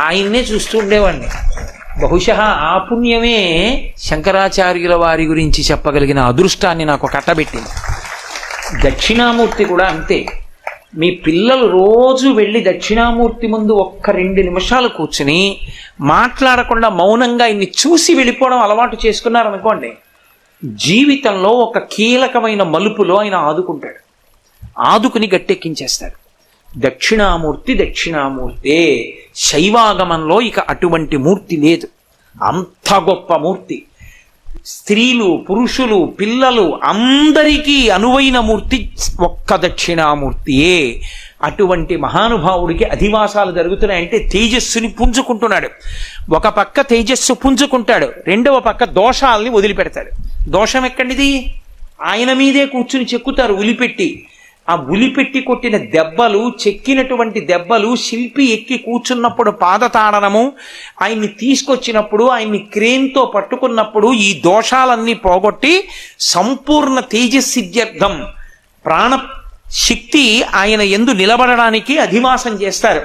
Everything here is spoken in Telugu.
ఆయన్నే చూస్తూ ఉండేవాడిని. బహుశా ఆ పుణ్యమే శంకరాచార్యుల వారి గురించి చెప్పగలిగిన అదృష్టాన్ని నాకు కట్టబెట్టింది. దక్షిణామూర్తి కూడా అంతే. మీ పిల్లలు రోజు వెళ్ళి దక్షిణామూర్తి ముందు ఒక్క 2 నిమిషాలు కూర్చుని మాట్లాడకుండా మౌనంగా ఇన్ని చూసి వెళ్ళిపోవడం అలవాటు చేసుకున్నారనుకోండి, జీవితంలో ఒక కీలకమైన మలుపులో ఆయన ఆదుకుంటాడు, ఆదుకుని గట్టెక్కించేస్తాడు. దక్షిణామూర్తి దక్షిణామూర్తే. శైవాగమంలో ఇక అటువంటి మూర్తి లేదు. అంత గొప్ప మూర్తి. స్త్రీలు, పురుషులు, పిల్లలు అందరికీ అనువైన మూర్తి ఒక్క దక్షిణామూర్తియే. అటువంటి మహానుభావుడికి అధివాసాలు జరుగుతున్నాయంటే తేజస్సుని పుంజుకుంటున్నాడు. ఒక పక్క తేజస్సు పుంజుకుంటాడు, రెండవ పక్క దోషాలని వదిలిపెడతాడు. దోషం ఎక్కడిది? ఆయన మీదే కూర్చుని చెక్కుతారు ఉలిపెట్టి. ఆ ఉలిపెట్టి కొట్టిన దెబ్బలు, చెక్కినటువంటి దెబ్బలు, శిల్పి ఎక్కి కూర్చున్నప్పుడు పాదతాడనము, ఆయన్ని తీసుకొచ్చినప్పుడు, ఆయన్ని క్రేన్తో పట్టుకున్నప్పుడు ఈ దోషాలన్నీ పోగొట్టి సంపూర్ణ తేజస్సిద్ధ్యర్థం ప్రాణ శక్తి ఆయన యందు నిలబడడానికి అధివాసం చేస్తారు.